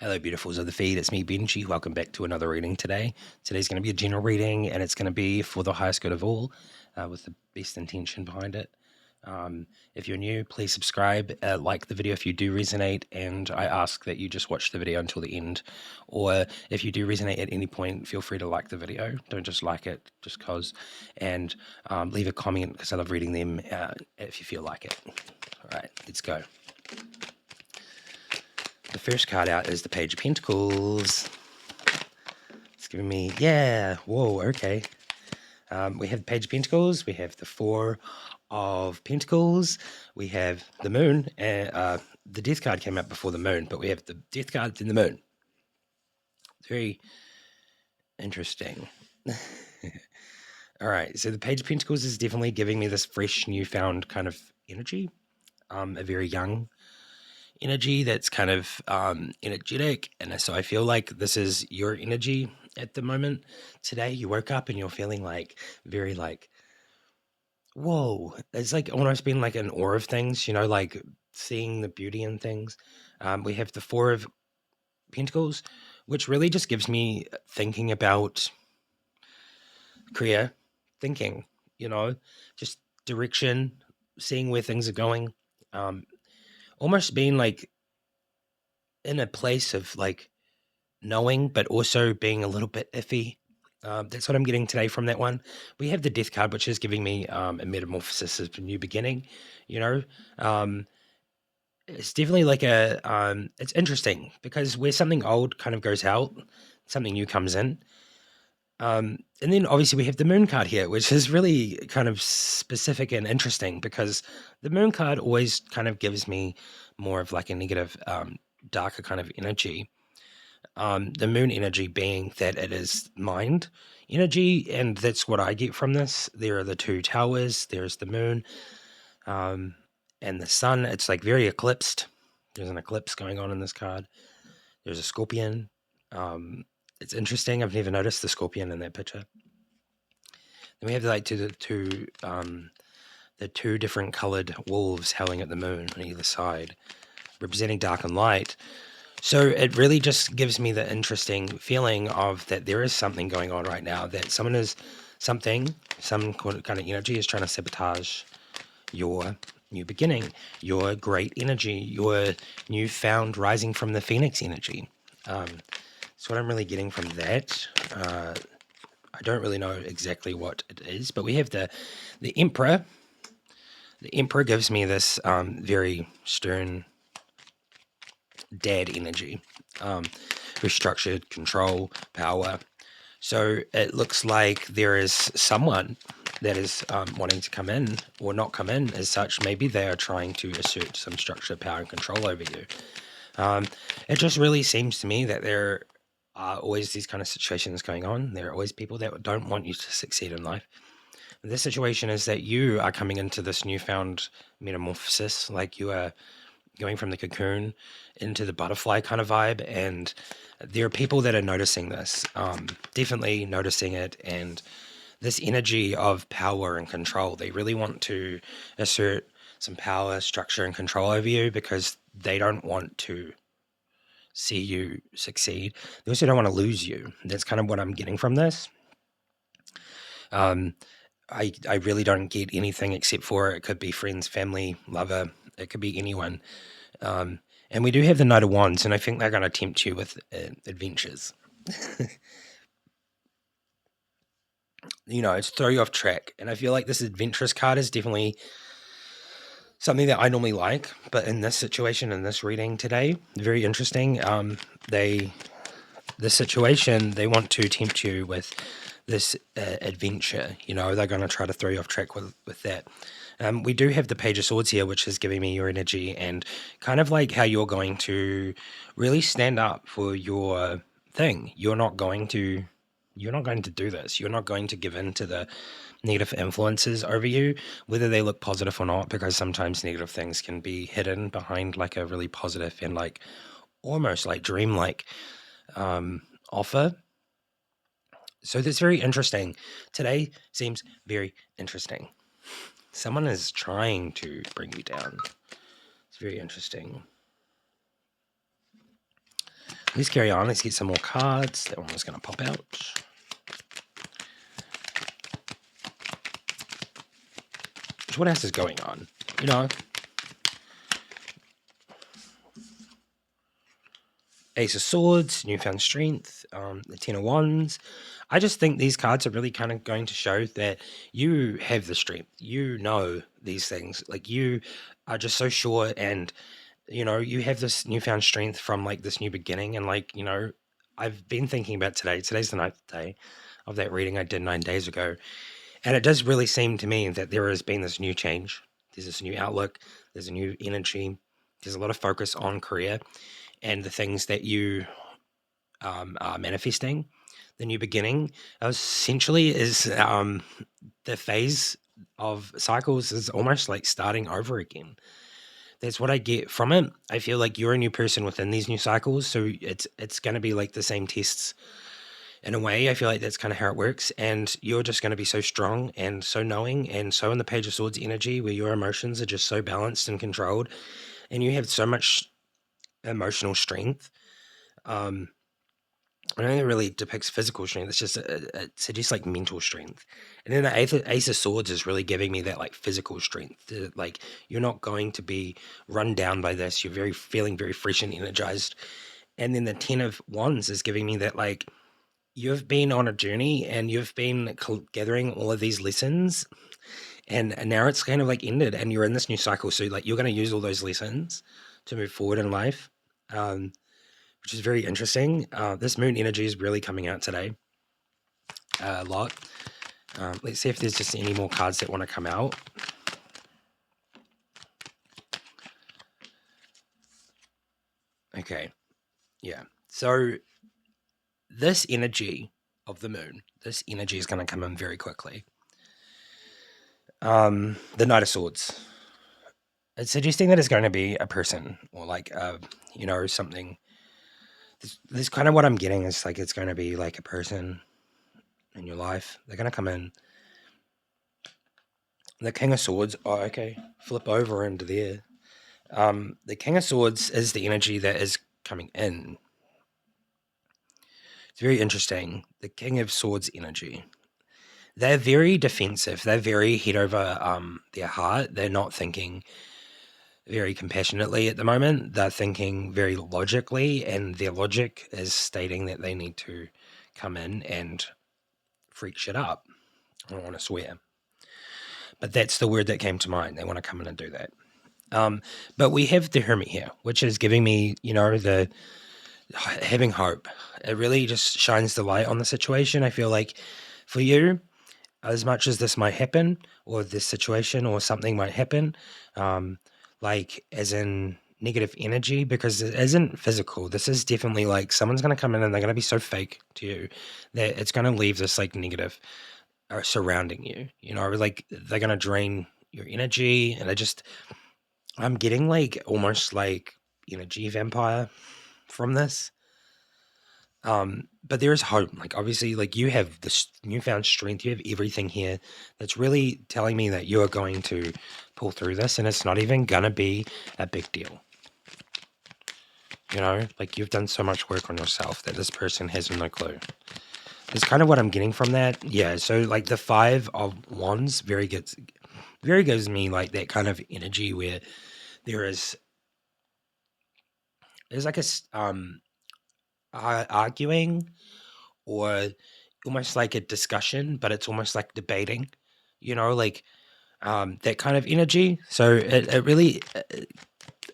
Hello, beautifuls of the feed. It's me, Benji. Welcome back to another reading today. Today's going to be a general reading, and it's going to be for the highest good of all, with the best intention behind it. If you're new, please subscribe, like the video if you do resonate, and I ask that you just watch the video until the end. Or if you do resonate at any point, feel free to like the video. Don't just like it just cause, and leave a comment because I love reading them if you feel like it. All right, let's go. The first card out is the Page of Pentacles. It's giving me, yeah, whoa, okay. We have the Page of Pentacles, we have the Four of Pentacles, we have the Moon, and the Death card came out before the Moon, but we have the Death card and the Moon. Very interesting. All right, so the Page of Pentacles is definitely giving me this fresh, newfound kind of energy, a very young energy that's kind of energetic, and so I feel like this is your energy at the moment. Today you woke up and you're feeling like very like, whoa, it's like almost been like an awe of things, you know, like seeing the beauty in things. We have the Four of Pentacles, which really just gives me thinking about career, thinking, you know, just direction, seeing where things are going, almost being like in a place of like knowing, but also being a little bit iffy. That's what I'm getting today from that one. We have the Death card, which is giving me a metamorphosis of a new beginning. You know, it's definitely like it's interesting because where something old kind of goes out, something new comes in. And then obviously we have the Moon card here, which is really kind of specific and interesting because the Moon card always kind of gives me more of like a negative, darker kind of energy. The Moon energy being that it is mind energy, and that's what I get from this. There are the two towers, there's the Moon, and the Sun. It's like very eclipsed. There's an eclipse going on in this card. There's a Scorpion. It's interesting. I've never noticed the Scorpion in that picture. Then we have like the two different colored wolves howling at the moon on either side, representing dark and light. So it really just gives me the interesting feeling of that there is something going on right now, that some kind of energy is trying to sabotage your new beginning, your great energy, your newfound rising from the Phoenix energy. That's what I'm really getting from that. I don't really know exactly what it is, but we have the Emperor. The Emperor gives me this very stern dad energy, very structured, control, power. So it looks like there is someone that is wanting to come in or not come in as such. Maybe they are trying to assert some structure, power, and control over you. It just really seems to me that there are always these kind of situations going on. There are always people that don't want you to succeed in life. This situation is that you are coming into this newfound metamorphosis, like you are going from the cocoon into the butterfly kind of vibe, and there are people that are noticing this, definitely noticing it, and this energy of power and control. They really want to assert some power, structure, and control over you because they don't want to see you succeed. They also don't want to lose you. That's kind of what I'm getting from this. I really don't get anything except for it could be friends, family, lover. It could be anyone. And we do have the Knight of Wands, and I think they're going to tempt you with adventures. You know, it's throw you off track. And I feel like this adventurous card is definitely something that I normally like. But in this situation, in this reading today, very interesting. This situation, they want to tempt you with this adventure. You know, they're going to try to throw you off track with that. We do have the Page of Swords here, which is giving me your energy and kind of like how you're going to really stand up for your thing. You're not going to do this. You're not going to give in to the negative influences over you, whether they look positive or not, because sometimes negative things can be hidden behind like a really positive and like almost like dreamlike offer. So that's very interesting. Today seems very interesting. Someone is trying to bring you down. It's very interesting. let's carry on. Let's get some more cards. That one was going to pop out. So what else is going on? You know, Ace of Swords, Newfound Strength, the Ten of Wands. I just think these cards are really kind of going to show that you have the strength. You know these things. Like, you are just so sure, and, you know, you have this newfound strength from, like, this new beginning. And, like, you know, I've been thinking about today. Today's the 9th day of that reading I did 9 days ago. And it does really seem to me that there has been this new change. There's this new outlook. There's a new energy. There's a lot of focus on career and the things that you are manifesting. The new beginning essentially is the phase of cycles is almost like starting over again. That's what I get from it. I feel like you're a new person within these new cycles, so it's going to be like the same tests in a way. I feel like that's kind of how it works, and you're just going to be so strong and so knowing and so in the Page of Swords energy, where your emotions are just so balanced and controlled, and you have so much emotional strength. I don't think it really depicts physical strength. It's just it suggests like mental strength. And then the Ace of Swords is really giving me that like physical strength. Like, you're not going to be run down by this. You're feeling very fresh and energized. And then the Ten of Wands is giving me that, like, you've been on a journey and you've been gathering all of these lessons, and now it's kind of like ended, and you're in this new cycle. So, like, you're going to use all those lessons to move forward in life. Which is very interesting. This moon energy is really coming out today a lot. Let's see if there's just any more cards that want to come out. Okay, yeah. So this energy of the moon, this energy is going to come in very quickly. The Knight of Swords. It's suggesting that it's going to be a person, or like, you know, something. This kind of what I'm getting is like it's going to be like a person in your life. They're going to come in. The King of Swords. Oh, okay. Flip over into there. The King of Swords is the energy that is coming in. It's very interesting. The King of Swords energy. They're very defensive. They're very head over their heart. They're not thinking very compassionately at the moment. They're thinking very logically, and their logic is stating that they need to come in and freak shit up. I don't want to swear, but that's the word that came to mind. They want to come in and do that. But we have the Hermit here, which is giving me, you know, the having hope. It really just shines the light on the situation. I feel like for you, as much as this might happen, or this situation or something might happen, like as in negative energy, because it isn't physical. This is definitely like someone's going to come in and they're going to be so fake to you that it's going to leave this like negative surrounding you, you know, like they're going to drain your energy. And I'm getting like almost like energy vampire from this. But there is hope. Like, obviously, like, you have this newfound strength. You have everything here that's really telling me that you are going to pull through this, and it's not even gonna be a big deal. You know, like, you've done so much work on yourself that this person has no clue. It's kind of what I'm getting from that. Yeah. So, like, the Five of Wands very gives me like that kind of energy where there's like a arguing, or almost like a discussion, but it's almost like debating, you know, like that kind of energy. So it really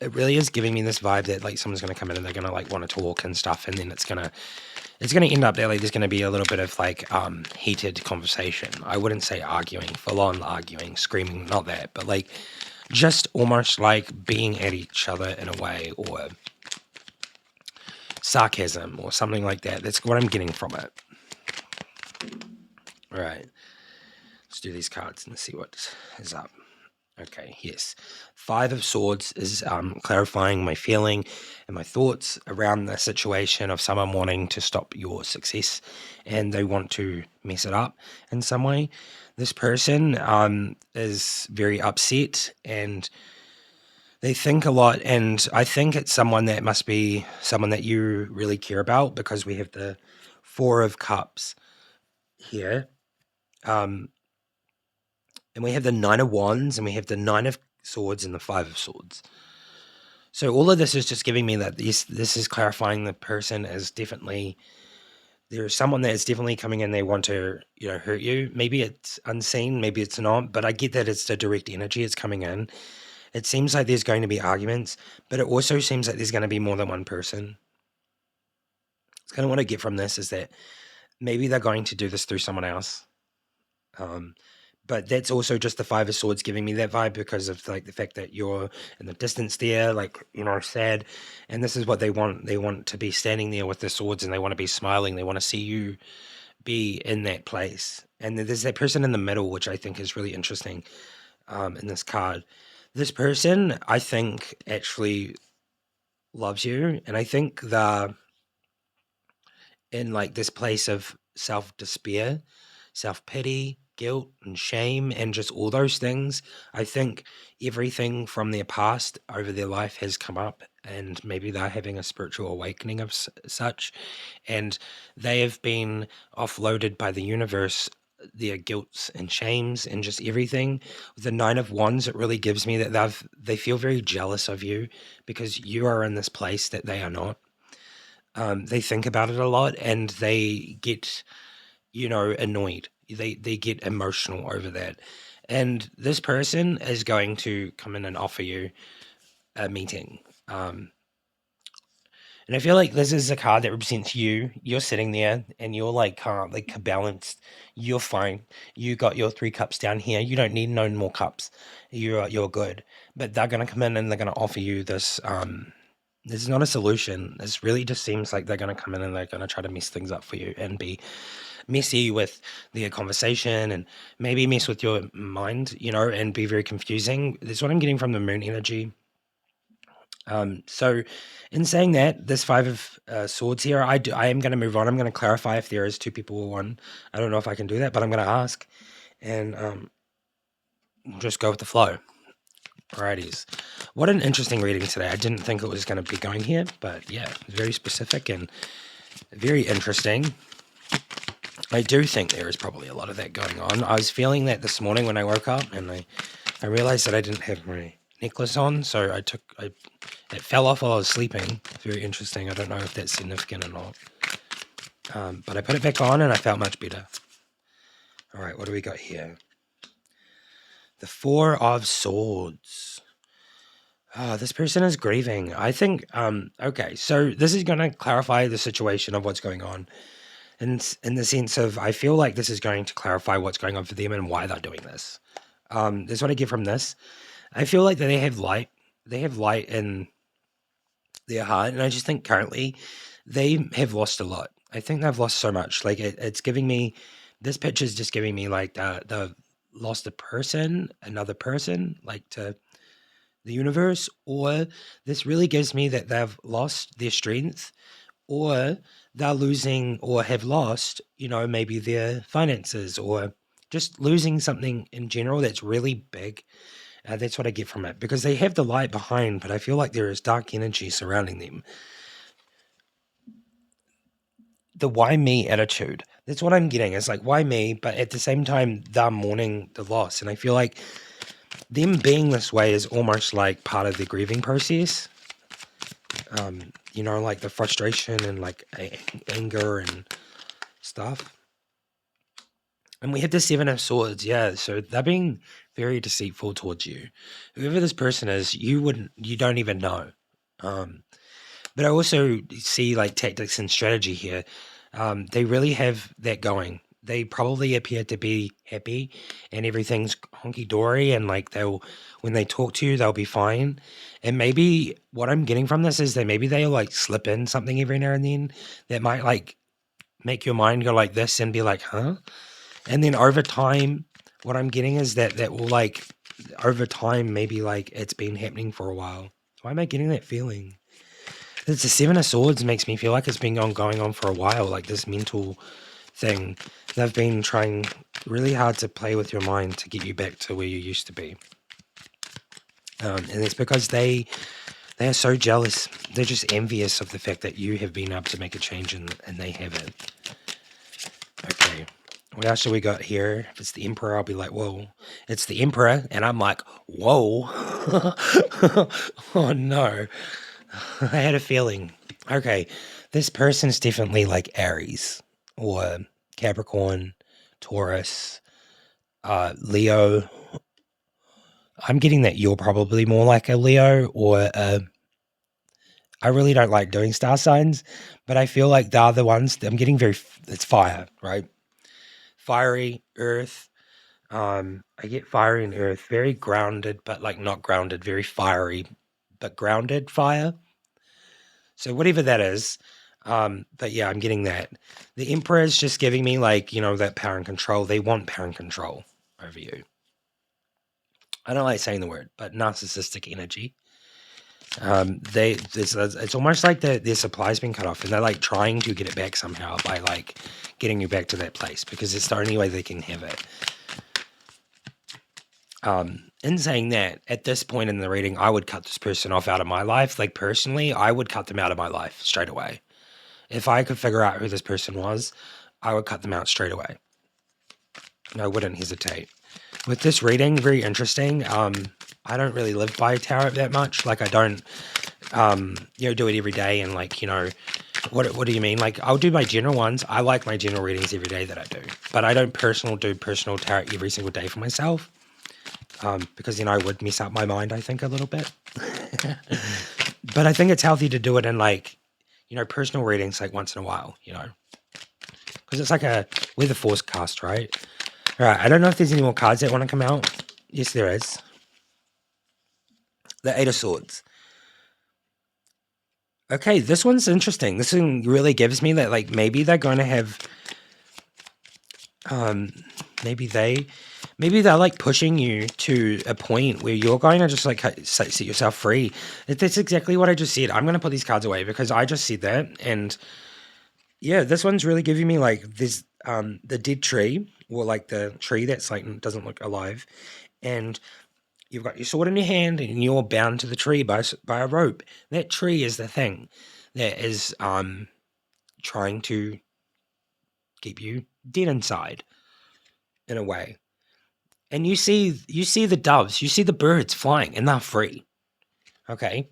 is giving me this vibe that like someone's going to come in and they're going to like want to talk and stuff, and then it's going to end up there. Like, there's going to be a little bit of like heated conversation. I wouldn't say arguing, full on arguing, screaming, not that, but like just almost like being at each other in a way, or sarcasm or something like that. That's what I'm getting from it. All right, let's do these cards and see what is up. Okay, yes. Five of Swords is clarifying my feeling and my thoughts around the situation of someone wanting to stop your success, and they want to mess it up in some way. This person is very upset, and They think a lot, and I think it's someone that must be someone that you really care about, because we have the Four of Cups here. And we have the Nine of Wands, and we have the Nine of Swords and the Five of Swords. So all of this is just giving me that this is clarifying the person is definitely, there's someone that is definitely coming in. They want to, hurt you. Maybe it's unseen, maybe it's not, but I get that it's the direct energy it's coming in. It seems like there's going to be arguments, but it also seems like there's going to be more than one person. It's kind of what I get from this is that maybe they're going to do this through someone else. But that's also just the Five of Swords giving me that vibe, because of like the fact that you're in the distance there, like, sad. And this is what they want. They want to be standing there with their swords, and they want to be smiling. They want to see you be in that place. And there's that person in the middle, which I think is really interesting in this card. This person, I think, actually loves you. And I think they're in like this place of self-despair, self-pity, guilt and shame, and just all those things. I think everything from their past over their life has come up, and maybe they're having a spiritual awakening of such, and they have been offloaded by the universe, their guilts and shames and just everything. With the Nine of Wands, it really gives me that they feel very jealous of you, because you are in this place that they are not. They think about it a lot, and they get, annoyed. They get emotional over that. And this person is going to come in and offer you a meeting. And I feel like this is a card that represents you. You're sitting there and you're like calm, like balanced. You're fine. You got your 3 cups down here. You don't need no more cups. You're good. But they're gonna come in and they're gonna offer you this. This is not a solution. This really just seems like they're gonna come in and they're gonna try to mess things up for you and be messy with their conversation, and maybe mess with your mind, and be very confusing. That's what I'm getting from the moon energy. So in saying that, this Five of Swords here, I am going to move on. I'm going to clarify if there is 2 people or 1. I don't know if I can do that, but I'm going to ask, and we'll just go with the flow. Alrighties. What an interesting reading today. I didn't think it was going to be going here, but yeah, very specific and very interesting. I do think there is probably a lot of that going on. I was feeling that this morning when I woke up, and I realized that I didn't have my necklace on, so it fell off while I was sleeping. Very interesting. I don't know if that's significant or not. But I put it back on and I felt much better. All right, what do we got here? The Four of Swords. Oh, this person is grieving. I think, okay, so this is going to clarify the situation of what's going on. In the sense of, I feel like this is going to clarify what's going on for them and why they're doing this. That's what I get from this. I feel like that they have light. They have light in their heart, and I just think currently they have lost a lot. I think they've lost so much. Like it's giving me, this picture is just giving me like the lost a person, another person, like to the universe, or this really gives me that they've lost their strength, or they're losing or have lost, maybe their finances, or just losing something in general that's really big. That's what I get from it, because they have the light behind, but I feel like there is dark energy surrounding them. The why me attitude, that's what I'm getting. It's like, why me? But at the same time, they're mourning the loss. And I feel like them being this way is almost like part of the grieving process. Like the frustration and like anger and stuff. And we have the Seven of Swords, yeah. So they're being very deceitful towards you. Whoever this person is, you don't even know. But I also see like tactics and strategy here. They really have that going. They probably appear to be happy and everything's honky dory, and like when they talk to you, they'll be fine. And maybe what I'm getting from this is that maybe they'll like slip in something every now and then that might like make your mind go like this and be like, huh? And then over time, what I'm getting is that will like, over time, maybe like it's been happening for a while. Why am I getting that feeling? It's the Seven of Swords makes me feel like it's been going on for a while, like this mental thing. They've been trying really hard to play with your mind to get you back to where you used to be. And it's because they are so jealous. They're just envious of the fact that you have been able to make a change and they haven't. Okay. What else do we got here? If it's the Emperor, I'll be like, whoa. It's the Emperor. And I'm like, whoa. Oh, no. I had a feeling. Okay. This person's definitely like Aries or Capricorn, Taurus, Leo. I'm getting that you're probably more like a Leo or I really don't like doing star signs, but I feel like the other ones, I'm getting it's fire, right? Fiery, earth. I get fiery and earth, very grounded, but like not grounded, very fiery, but grounded fire. So whatever that is, but yeah, I'm getting that. The Emperor is just giving me like, that power and control. They want power and control over you. I don't like saying the word, but narcissistic energy. It's almost like their supply's been cut off and they're like trying to get it back somehow by like getting you back to that place because it's the only way they can have it. In saying that, at this point in the reading, I would cut this person off out of my life. Like personally, I would cut them out of my life straight away. If I could figure out who this person was, I would cut them out straight away. And I wouldn't hesitate. With this reading, very interesting. I don't really live by tarot that much. Like I don't do it every day and like, what do you mean? Like I'll do my general ones. I like my general readings every day that I do, but I don't do personal tarot every single day for myself. Because, I would mess up my mind, I think a little bit, but I think it's healthy to do it in like, personal readings, like once in a while, because it's like we're the force cast, right? All right. I don't know if there's any more cards that want to come out. Yes, there is. The Eight of Swords. Okay, this one's interesting. This one really gives me that, like, maybe they're going to have, maybe they're like pushing you to a point where you're going to just like set yourself free. That's exactly what I just said. I'm going to put these cards away because I just said that. And yeah, this one's really giving me like this, the dead tree or like the tree that's like doesn't look alive. And you've got your sword in your hand and you're bound to the tree by a rope. That tree is the thing that is trying to keep you dead inside in a way. And you see the doves, you see the birds flying and they're free. Okay.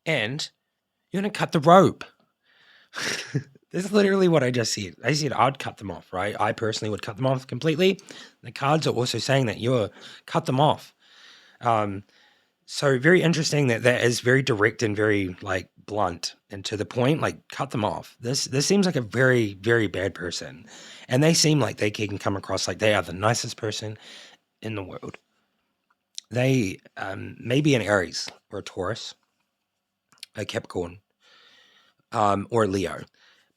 And you're going to cut the rope. This is literally what I just said. I said I'd cut them off, right? I personally would cut them off completely. The cards are also saying that you're cut them off. So very interesting that is very direct and very like blunt and to the point, like cut them off. This seems like a very, very bad person. And they seem like they can come across like they are the nicest person in the world. They may be an Aries or a Taurus, a Capricorn, or a Leo.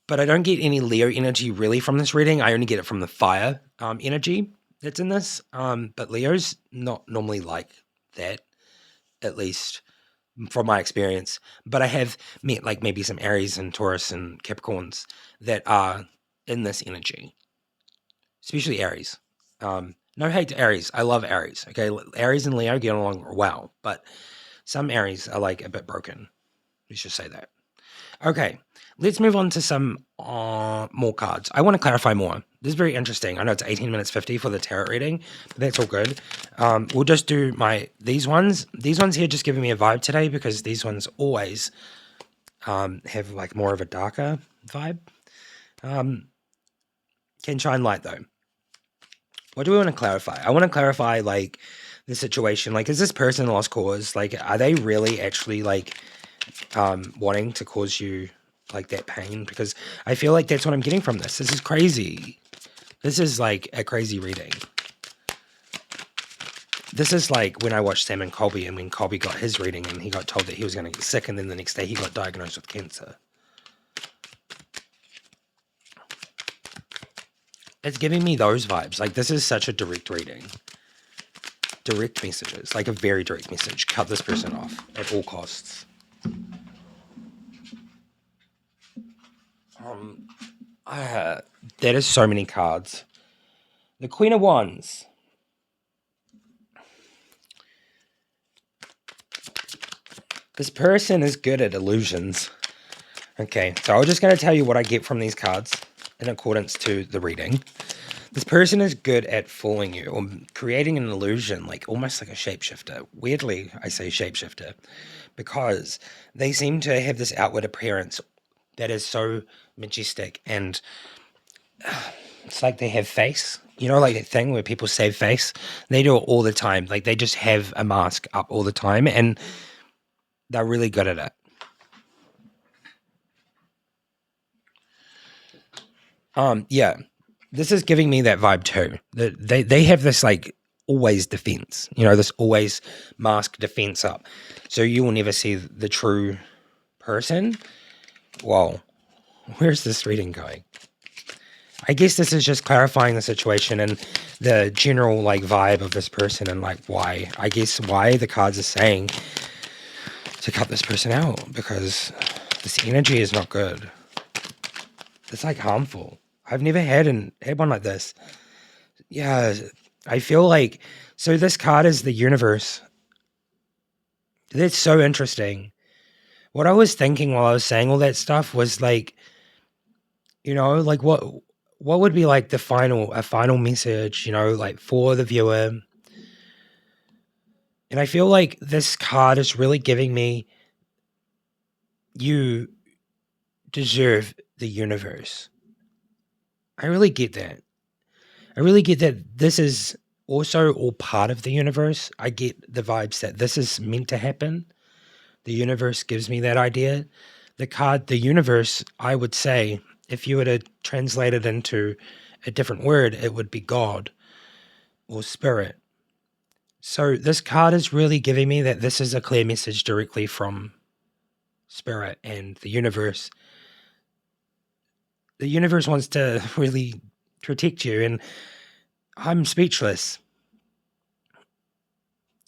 But I don't get any Leo energy really from this reading. I only get it from the fire energy that's in this. But Leo's not normally like that, at least from my experience. But I have met like maybe some Aries and Taurus and Capricorns that are in this energy, especially Aries. No hate to Aries. I love Aries. Okay, Aries and Leo get along well, but some Aries are like a bit broken. Let's just say that. Okay, let's move on to some more cards. I want to clarify more. This is very interesting. I know it's 18 minutes 50 for the tarot reading, but that's all good. We'll just do these ones. These ones here just giving me a vibe today because these ones always have like more of a darker vibe. Can shine light though. What do we want to clarify? I want to clarify like the situation. Like, is this person lost cause? Like, are they really actually like wanting to cause you like that pain? Because I feel like that's what I'm getting from this. This is crazy. This is like a crazy reading. This is like when I watched Sam and Colby and when Colby got his reading and he got told that he was going to get sick and then the next day he got diagnosed with cancer. It's giving me those vibes. Like, this is such a direct reading. Direct messages. Like a very direct message. Cut this person off at all costs. That is so many cards. The Queen of Wands. This person is good at illusions. Okay, so I'm just going to tell you what I get from these cards in accordance to the reading. This person is good at fooling you or creating an illusion, like almost like a shapeshifter. Weirdly, I say shapeshifter because they seem to have this outward appearance that is so majestic, and it's like they have face. You know, like that thing where people save face? They do it all the time. Like they just have a mask up all the time, and they're really good at it. Yeah, this is giving me that vibe too. They have this like always defense, you know, this always mask defense up. So you will never see the true person. Whoa, where's this reading going? I guess this is just clarifying the situation and the general like vibe of this person and like why the cards are saying to cut this person out, because this energy is not good. It's like harmful. I've never had one like this. Yeah, I feel like, so this card is the universe. That's so interesting. What I was thinking while I was saying all that stuff was like, you know, like what would be like a final message, you know, like for the viewer. And I feel like this card is really giving me, you deserve the universe. I really get that. I really get that this is also all part of the universe. I get the vibes that this is meant to happen. The universe gives me that idea. The card, the universe, I would say, if you were to translate it into a different word, it would be God or spirit. So this card is really giving me that this is a clear message directly from spirit and the universe. The universe wants to really protect you, and I'm speechless.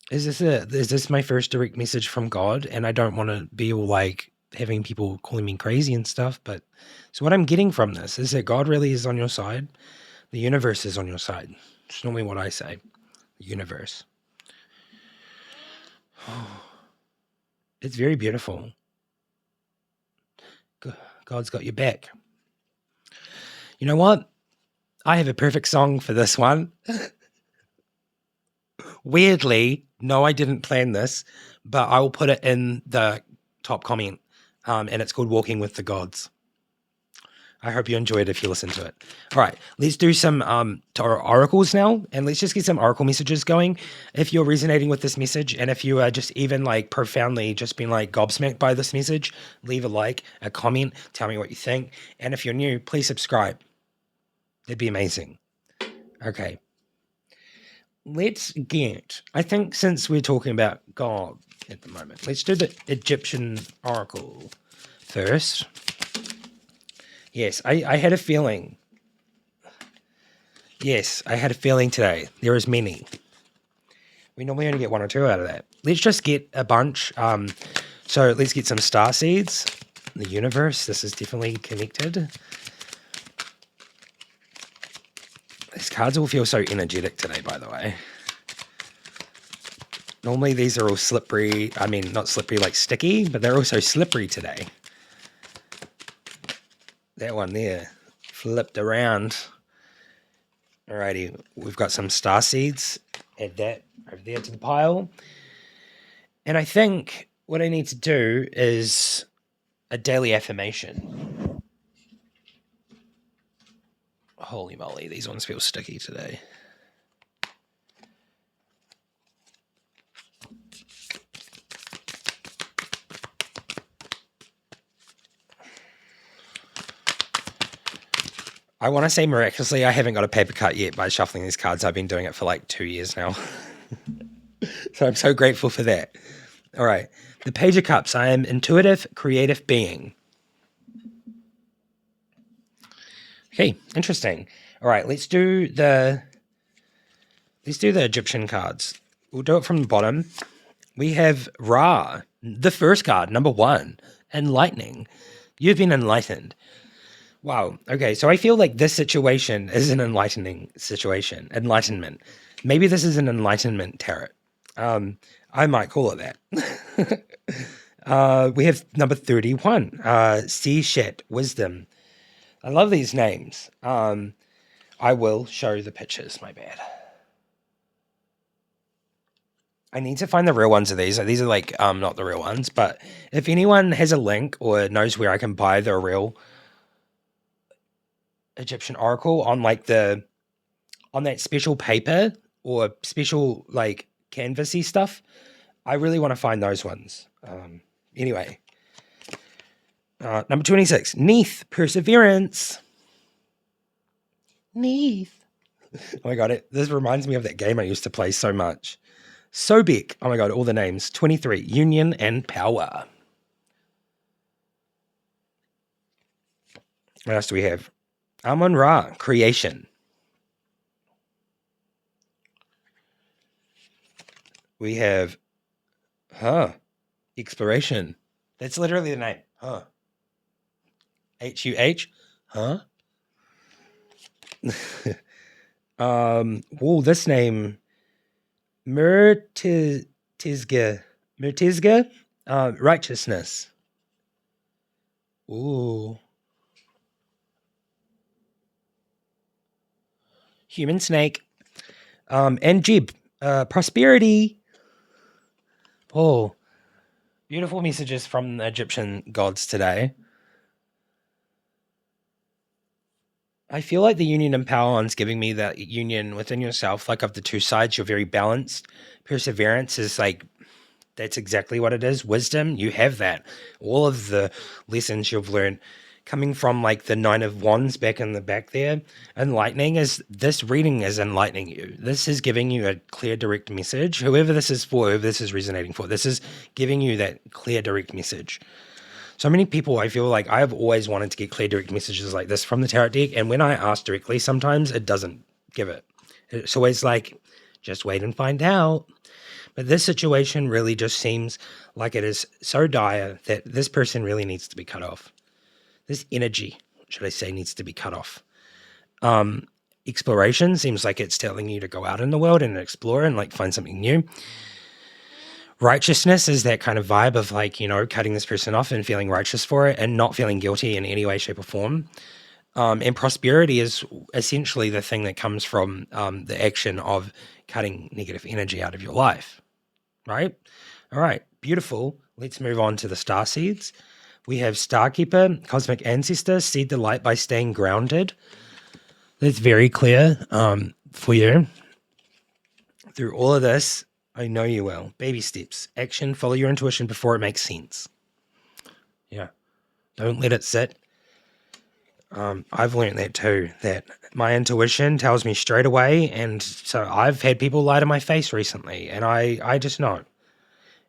Is this my first direct message from God? And I don't want to be all like having people calling me crazy and stuff, but so what I'm getting from this is that God really is on your side. The universe is on your side. It's normally what I say. The universe. It's very beautiful. God's got your back. You know what? I have a perfect song for this one. Weirdly, no, I didn't plan this, but I will put it in the top comment, and it's called Walking with the Gods. I hope you enjoyed it if you listen to it. All right, let's do some oracles now, and let's just get some oracle messages going. If you're resonating with this message, and if you are just even like profoundly just being like gobsmacked by this message, leave a like, a comment, tell me what you think. And if you're new, please subscribe. That'd be amazing. Okay. Let's get, I think since we're talking about God at the moment, let's do the Egyptian oracle first. Yes, I had a feeling. Yes, I had a feeling today. There is many. We normally only get one or two out of that. Let's just get a bunch. So let's get some star seeds. The universe, this is definitely connected. These cards all feel so energetic today, by the way. Normally these are all slippery. I mean, not slippery like sticky, but they're also slippery today. That one there flipped around. Alrighty, we've got some star seeds. Add that over there to the pile. And I think what I need to do is a daily affirmation. Holy moly, these ones feel sticky today. I want to say miraculously I haven't got a paper cut yet by shuffling these cards. I've been doing it for like 2 years now. So I'm so grateful for that. All right. The Page of Cups. I am intuitive, creative being. Okay, interesting. All right, let's do the Egyptian cards. We'll do it from the bottom. We have Ra, the first card, number 1, enlightening. You've been enlightened. Wow. Okay, so I feel like this situation is an enlightening situation. Enlightenment. Maybe this is an enlightenment tarot. I might call it that. We have number 31, Seashet Wisdom. I love these names. I will show the pictures, my bad. I need to find the real ones of these. These are like not the real ones, but if anyone has a link or knows where I can buy the real Egyptian oracle on like on that special paper or special like canvasy stuff, I really want to find those ones. Anyway, number 26, Neath, Perseverance. Neath. Oh my god, this reminds me of that game I used to play so much. Sobek. Oh my god, all the names. 23, Union and Power. What else do we have? Amon-Ra, Creation. We have, Exploration. That's literally the name. H-U-H. This name, Murtizga, Righteousness. Ooh. Human Snake. And Jib, Prosperity. Oh, beautiful messages from the Egyptian gods today. I feel like the union and power one's giving me that union within yourself, like of the two sides, you're very balanced. Perseverance is like, that's exactly what it is. Wisdom, you have that. All of the lessons you've learned coming from like the 9 of Wands back in the back there. Enlightening is, this reading is enlightening you. This is giving you a clear, direct message. Whoever this is for, whoever this is resonating for, this is giving you that clear, direct message. So many people, I feel like I've always wanted to get clear, direct messages like this from the tarot deck. And when I ask directly, sometimes it doesn't give it. It's always like, just wait and find out. But this situation really just seems like it is so dire that this person really needs to be cut off. This energy, should I say, needs to be cut off. Exploration seems like it's telling you to go out in the world and explore and like find something new. Righteousness is that kind of vibe of like, you know, cutting this person off and feeling righteous for it and not feeling guilty in any way, shape, or form. And prosperity is essentially the thing that comes from the action of cutting negative energy out of your life, right? All right, beautiful. Let's move on to the star seeds. We have Starkeeper, Cosmic Ancestor, seed the light by staying grounded. That's very clear for you. Through all of this, I know you will. Baby steps. Action. Follow your intuition before it makes sense. Yeah. Don't let it sit. I've learned that too, that my intuition tells me straight away. And so I've had people lie to my face recently, and I just know.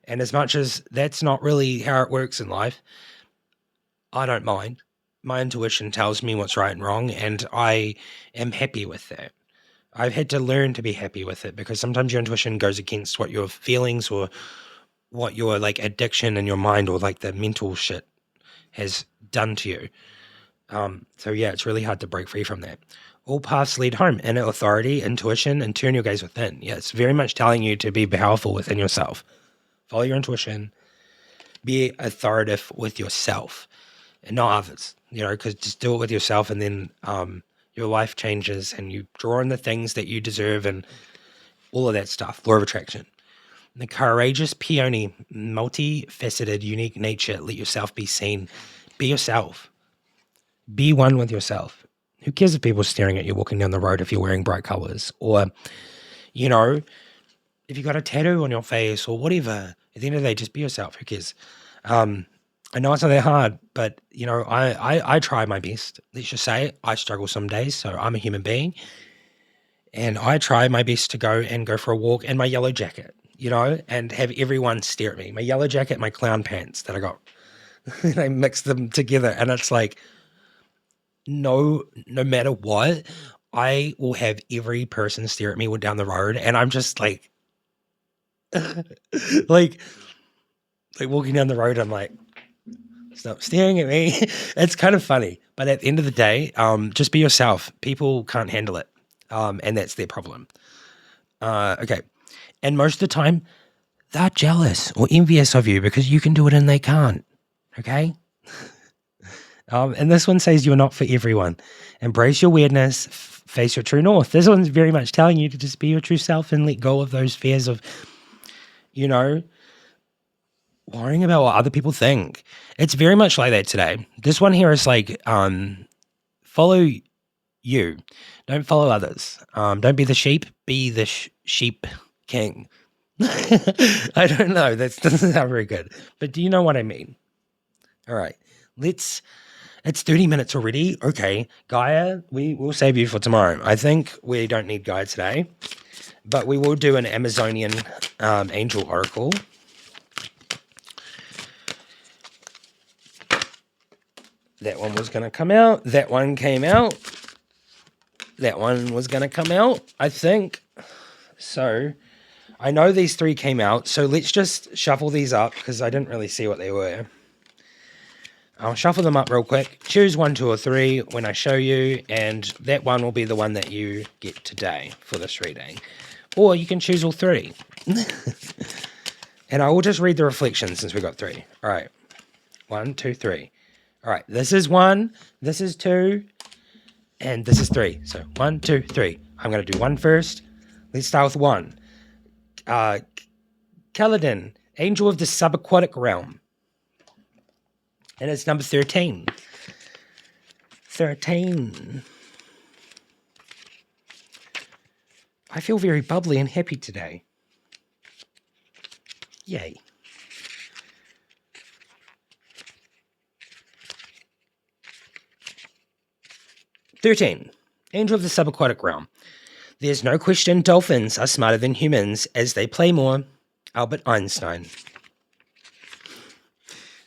And as much as that's not really how it works in life, I don't mind. My intuition tells me what's right and wrong, and I am happy with that. I've had to learn to be happy with it because sometimes your intuition goes against what your feelings or what your like addiction in your mind or like the mental shit has done to you. So yeah, it's really hard to break free from that. All paths lead home. Inner authority, intuition, and turn your gaze within. Yeah, it's very much telling you to be powerful within yourself. Follow your intuition. Be authoritative with yourself and not others, you know, because just do it with yourself and then your life changes and you draw in the things that you deserve and all of that stuff. Law of attraction. The courageous, peony, multifaceted, unique nature. Let yourself be seen. Be yourself. Be one with yourself. Who cares if people are staring at you walking down the road if you're wearing bright colors? Or, you know, if you got a tattoo on your face or whatever, at the end of the day, just be yourself. Who cares? I know it's not that hard, but, you know, I try my best. Let's just say I struggle some days, so I'm a human being. And I try my best to go for a walk in my yellow jacket, you know, and have everyone stare at me. My yellow jacket, my clown pants that I got. I mix them together, and it's like, no matter what, I will have every person stare at me down the road, and I'm just like, like walking down the road, I'm like, stop staring at me. It's kind of funny, but at the end of the day, just be yourself. People can't handle it, and that's their problem. Okay, and most of the time, they're jealous or envious of you because you can do it and they can't. Okay? And this one says you're not for everyone. Embrace your weirdness, face your true north. This one's very much telling you to just be your true self and let go of those fears of, worrying about what other people think. It's very much like that today. This one here is like, follow you. Don't follow others. Don't be the sheep. Be the sheep king. I don't know. That doesn't sound very good. But do you know what I mean? All right. It's 30 minutes already. Okay. Gaia, we will save you for tomorrow. I think we don't need Gaia today. But we will do an Amazonian angel oracle. That one was going to come out. That one came out. That one was going to come out, I think. So, I know these three came out. So, let's just shuffle these up because I didn't really see what they were. I'll shuffle them up real quick. Choose 1, 2, or 3 when I show you. And that one will be the one that you get today for this reading. Or you can choose all 3. And I will just read the reflection since we got 3. All right. 1, 2, 3. All right, this is 1, this is 2, and this is 3. So 1, 2, 3. I'm going to do 1 first. Let's start with 1. Kaladin, angel of the subaquatic realm. And it's number 13. 13. I feel very bubbly and happy today. Yay. "13. Angel of the subaquatic realm. There's no question dolphins are smarter than humans as they play more. Albert Einstein."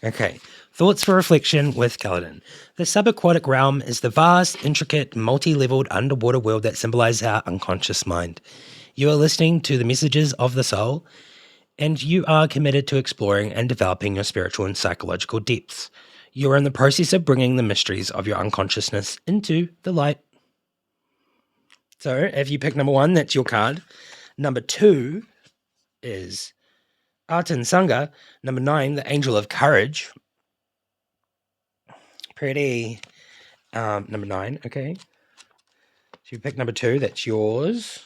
Okay, thoughts for reflection with Kaladin. The subaquatic realm is the vast, intricate, multi-leveled underwater world that symbolizes our unconscious mind. You are listening to the messages of the soul, and you are committed to exploring and developing your spiritual and psychological depths. You are in the process of bringing the mysteries of your unconsciousness into the light. So if you pick number 1, that's your card. Number 2 is Artan Sangha. Number 9, the Angel of Courage. Pretty. Number 9, okay. So you pick number 2, that's yours.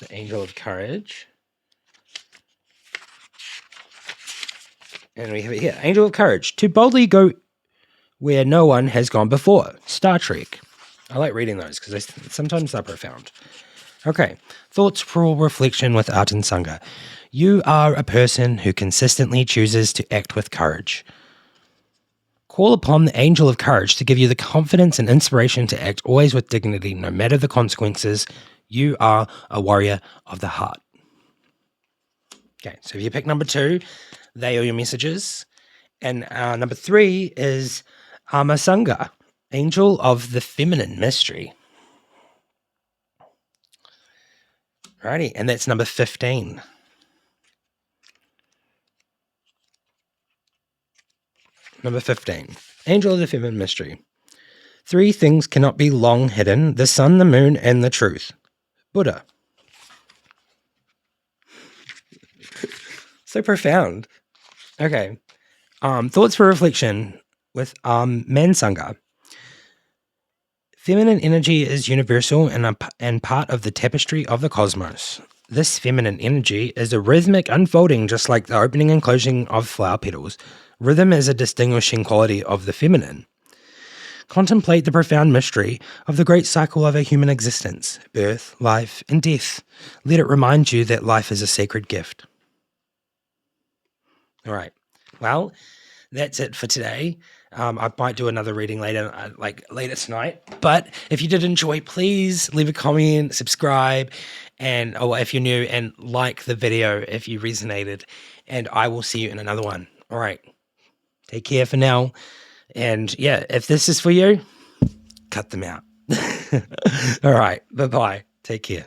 The Angel of Courage. And we have it here. Angel of Courage. To boldly go where no one has gone before. Star Trek. I like reading those because sometimes they're profound. Okay. Thoughts for reflection with Artan Sangha. You are a person who consistently chooses to act with courage. Call upon the Angel of Courage to give you the confidence and inspiration to act always with dignity, no matter the consequences. You are a warrior of the heart. Okay, so if you pick number 2, they are your messages. And number 3 is Ama Sangha, Angel of the Feminine Mystery. Alrighty, and that's number 15. Number 15, Angel of the Feminine Mystery. 3 things cannot be long hidden: the sun, the moon, and the truth. Buddha. So profound. Okay. Thoughts for reflection with Mansanga. Feminine energy is universal and part of the tapestry of the cosmos. This feminine energy is a rhythmic unfolding, just like the opening and closing of flower petals. Rhythm is a distinguishing quality of the feminine. Contemplate the profound mystery of the great cycle of a human existence: birth, life, and death. Let it remind you that life is a sacred gift. All right. Well, that's it for today. I might do another reading later tonight. But if you did enjoy, please leave a comment, subscribe, and if you're new, and like the video if you resonated. And I will see you in another one. All right. Take care for now. And yeah, if this is for you, cut them out. All right. Bye-bye. Take care.